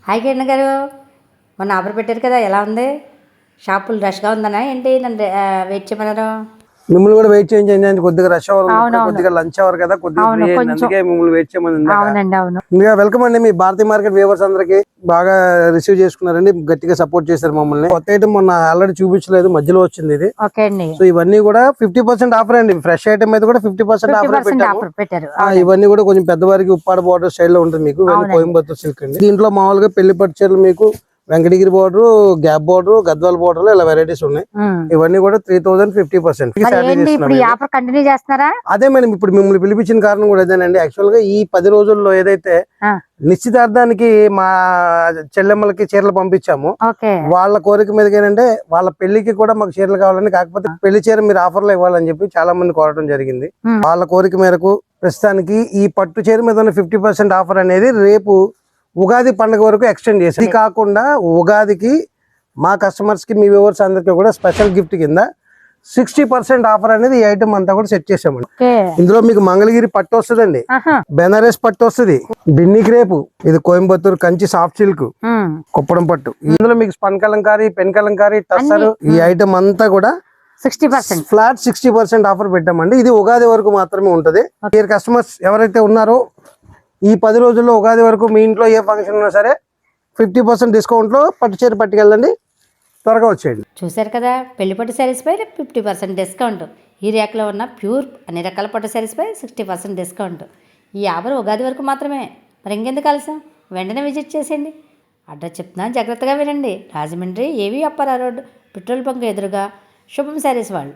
Hi Kiran గారు, మొన్న offer పెట్టారు కదా, ఎలా ఉంది? షాపులు రష్గా ఉందనా ఏంటి? నన్ను వెయిట్ చేయమన్నారు. మిమ్మల్ని కూడా వెయిట్ చేయించండి. కొద్దిగా రష్ అవర్ కొద్దిగా లంచ్ అవర్ కదా, కొద్దిగా ఫ్రీ అయింది, అందుకే మిమ్మల్ని వెయిట్ చేయమని. వెల్కమ్ అండి. మీ భారతీయ మార్కెట్ వ్యూవర్స్ అందరికి బాగా రిసీవ్ చేసుకున్నారండి, గట్టిగా సపోర్ట్ చేశారు మమ్మల్ని. కొత్త ఐటమ్ మొన్న ఆల్రెడీ చూపించలేదు, మధ్యలో వచ్చింది ఇది. సో ఇవన్నీ కూడా 50% ఆఫర్ అండి. ఫ్రెష్ ఐటమ్ అయితే కూడా 50% ఆఫర్ పెట్టారు. ఇవన్నీ కూడా కొంచెం పెద్దవారికి ఉప్పాడ బోర్డర్ స్టైల్ లో ఉంటుంది మీకు. ఇవన్నీ కోయంబత్తూర్ సిల్క్ అండి. దీంట్లో మామూలుగా పెళ్లి పట్టు చీరలు మీకు Venkatagiri border, gap border, Gadwal border ఇలా వెరైటీస్ ఉన్నాయి. ఇవన్నీ కూడా 3050%. అదే మేడం, ఇప్పుడు మిమ్మల్ని పిలిపించిన కారణం కూడా అదేనండి. యాక్చువల్ గా ఈ 10 రోజుల్లో ఏదైతే నిశ్చితార్థానికి మా చెల్లెమ్మలకి చీరలు పంపించాము, వాళ్ళ కోరిక మీదకి ఏంటంటే వాళ్ళ పెళ్లికి కూడా మాకు చీరలు కావాలని, కాకపోతే పెళ్లి చీర మీరు ఆఫర్ లో ఇవ్వాలని చెప్పి చాలా మంది కోరడం జరిగింది. వాళ్ళ కోరిక మేరకు ప్రస్తుతానికి ఈ పట్టు చీర మీద ఉన్న 50% ఆఫర్ అనేది రేపు ఉగాది పండుగ వరకు ఎక్స్టెండ్ చేసి, కాకుండా ఉగాదికి మా కస్టమర్స్ కి, మీ వ్యూవర్స్ అందరికి కూడా స్పెషల్ గిఫ్ట్ కింద 60% ఆఫర్ అనేది ఈ ఐటమ్ అంతా కూడా సెట్ చేసామండి. ఇందులో మీకు మంగళగిరి పట్టు వస్తుందండి, బెనారస్ పట్టు వస్తుంది, బిన్ని క్రేపు, ఇది కోయంబత్తూర్ కంచి సాఫ్ట్ సిల్క్, కుప్పడం పట్టు. ఇందులో మీకు స్పన్ కలంకారీ, పెన్ కలంకారీ, టస్సర్, ఈ ఐటమ్ అంతా కూడా 60% ఫ్లాట్ 60% ఆఫర్ పెట్టామండి. ఇది ఉగాది వరకు మాత్రమే ఉంటది. మీరు కస్టమర్స్ ఎవరైతే ఉన్నారో ఈ 10 రోజుల్లో ఉగాది వరకు మీ ఇంట్లో ఏ ఫంక్షన్ ఉన్నా సరే 50% డిస్కౌంట్ లో పట్టు చీర పట్టుకెళ్ళండి, త్వరగా వచ్చేయండి. చూసారు కదా, పెళ్లి పట్టు శారీస్ పై 50% డిస్కౌంట్. ఈ ర్యాక్లో ఉన్న ప్యూర్ అన్ని రకాల పట్టు శారీస్ పై 60% డిస్కౌంట్. ఈ ఆఫర్ ఉగాది వరకు మాత్రమే. మరి ఇంకెందుకు ఆలస్యం, వెంటనే విజిట్ చేసేయండి. అడ్రస్ చెప్తున్నా, జాగ్రత్తగా వినండి. రాజమండ్రి ఏవి అప్పారా రోడ్, పెట్రోల్ బంక్ ఎదురుగా శుభం శారీస్ వాళ్ళు.